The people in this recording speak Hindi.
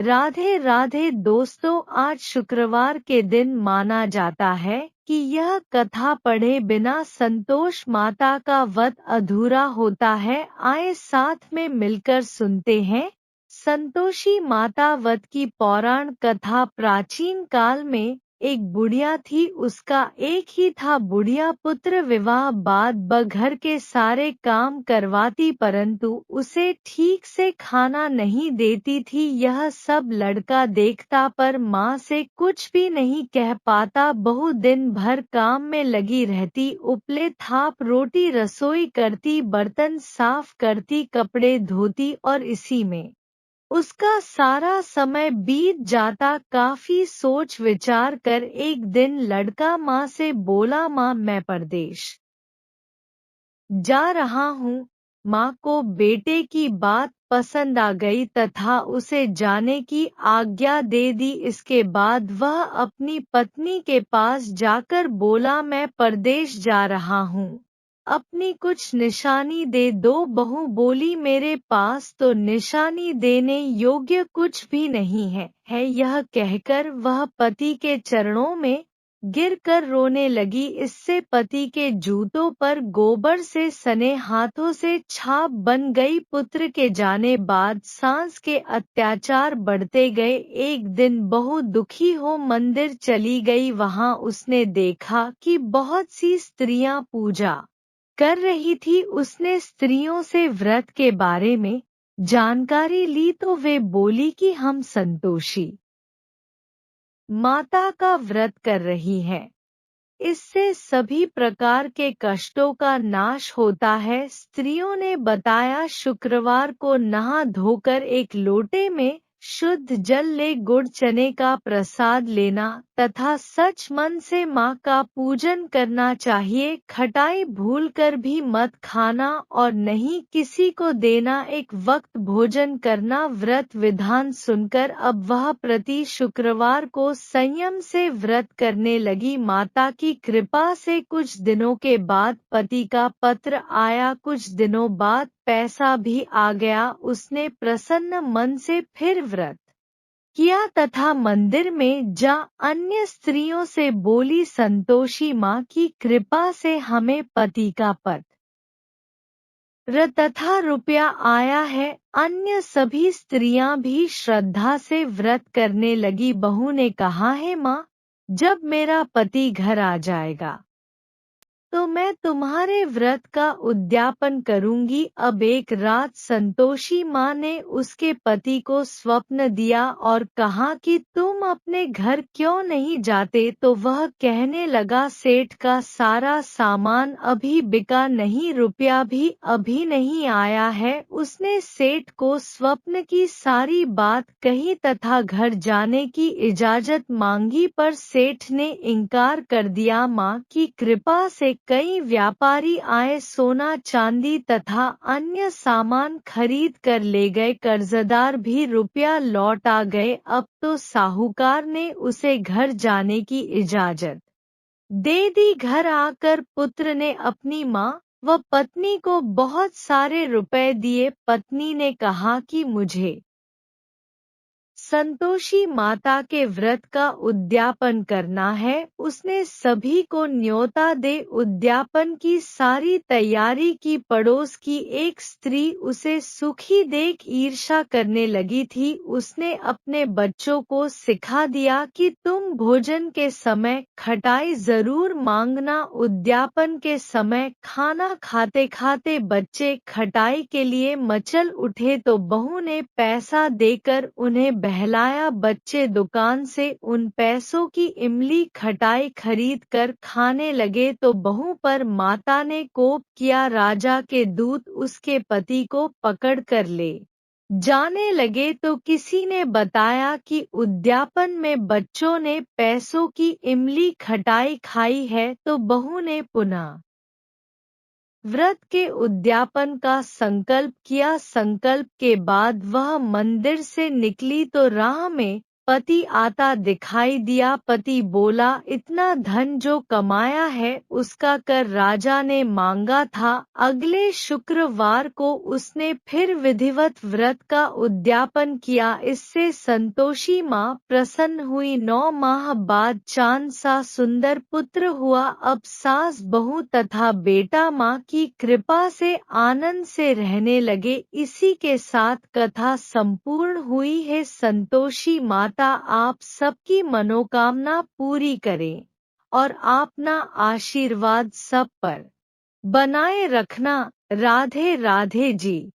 राधे राधे दोस्तों, आज शुक्रवार के दिन माना जाता है कि यह कथा पढ़े बिना संतोष माता का व्रत अधूरा होता है। आए साथ में मिलकर सुनते हैं संतोषी माता व्रत की पौराण कथा। प्राचीन काल में एक बुढ़िया थी, उसका एक ही था बुढ़िया पुत्र। विवाह बाद घर के सारे काम करवाती परंतु उसे ठीक से खाना नहीं देती थी। यह सब लड़का देखता पर माँ से कुछ भी नहीं कह पाता। बहू दिन भर काम में लगी रहती, उपले थाप रोटी रसोई करती, बर्तन साफ करती, कपड़े धोती और इसी में उसका सारा समय बीत जाता। काफी सोच विचार कर एक दिन लड़का माँ से बोला, माँ मैं परदेश जा रहा हूँ। माँ को बेटे की बात पसंद आ गई तथा उसे जाने की आज्ञा दे दी। इसके बाद वह अपनी पत्नी के पास जाकर बोला, मैं परदेश जा रहा हूँ, अपनी कुछ निशानी दे दो। बहू बोली, मेरे पास तो निशानी देने योग्य कुछ भी नहीं है। यह कहकर वह पति के चरणों में गिरकर रोने लगी। इससे पति के जूतों पर गोबर से सने हाथों से छाप बन गई। पुत्र के जाने बाद सास के अत्याचार बढ़ते गए। एक दिन बहू दुखी हो मंदिर चली गई। वहां उसने देखा कि बहुत सी स्त्रियां पूजा कर रही थी। उसने स्त्रियों से व्रत के बारे में जानकारी ली तो वे बोली कि हम संतोषी माता का व्रत कर रही हैं, इससे सभी प्रकार के कष्टों का नाश होता है। स्त्रियों ने बताया, शुक्रवार को नहा धोकर एक लोटे में शुद्ध जल ले, गुड़ चने का प्रसाद लेना तथा सच मन से माँ का पूजन करना चाहिए। खटाई भूलकर भी मत खाना और नहीं किसी को देना। एक वक्त भोजन करना। व्रत विधान सुनकर अब वह प्रति शुक्रवार को संयम से व्रत करने लगी। माता की कृपा से कुछ दिनों के बाद पति का पत्र आया। कुछ दिनों बाद पैसा भी आ गया। उसने प्रसन्न मन से फिर व्रत किया तथा मंदिर में जा अन्य स्त्रियों से बोली, संतोषी माँ की कृपा से हमें पति का पत्र तथा रुपया आया है। अन्य सभी स्त्रियां भी श्रद्धा से व्रत करने लगी। बहू ने कहा, है माँ, जब मेरा पति घर आ जाएगा तो मैं तुम्हारे व्रत का उद्यापन करूंगी। अब एक रात संतोषी माँ ने उसके पति को स्वप्न दिया और कहा कि तुम अपने घर क्यों नहीं जाते। तो वह कहने लगा, सेठ का सारा सामान अभी बिका नहीं, रुपया भी अभी नहीं आया है। उसने सेठ को स्वप्न की सारी बात कही तथा घर जाने की इजाजत मांगी पर सेठ ने इनकार कर दिया। माँ की कृपा से कई व्यापारी आए, सोना चांदी तथा अन्य सामान खरीद कर ले गए। कर्जदार भी रुपया लौट आ गए। अब तो साहूकार ने उसे घर जाने की इजाजत दे दी। घर आकर पुत्र ने अपनी माँ व पत्नी को बहुत सारे रुपए दिए। पत्नी ने कहा कि मुझे संतोषी माता के व्रत का उद्यापन करना है। उसने सभी को न्योता दे उद्यापन की सारी तैयारी की। पड़ोस की एक स्त्री उसे सुखी देख ईर्ष्या करने लगी थी। उसने अपने बच्चों को सिखा दिया कि तुम भोजन के समय खटाई जरूर मांगना। उद्यापन के समय खाना खाते खाते बच्चे खटाई के लिए मचल उठे तो बहू ने पैसा देकर उन्हें बहलाया। बच्चे दुकान से उन पैसों की इमली खटाई खरीद कर खाने लगे तो बहू पर माता ने कोप किया। राजा के दूत उसके पति को पकड़ कर ले जाने लगे तो किसी ने बताया कि उद्यापन में बच्चों ने पैसों की इमली खटाई खाई है। तो बहू ने पुनः व्रत के उद्यापन का संकल्प किया। संकल्प के बाद वह मंदिर से निकली तो राह में पति आता दिखाई दिया। पति बोला, इतना धन जो कमाया है उसका कर राजा ने मांगा था। अगले शुक्रवार को उसने फिर विधिवत व्रत का उद्यापन किया। इससे संतोषी माँ प्रसन्न हुई। 9 माह बाद चांद सा सुंदर पुत्र हुआ। अब सास बहू तथा बेटा माँ की कृपा से आनंद से रहने लगे। इसी के साथ कथा संपूर्ण हुई है। संतोषी माता आप सबकी मनोकामना पूरी करें और अपना आशीर्वाद सब पर बनाए रखना। राधे राधे जी।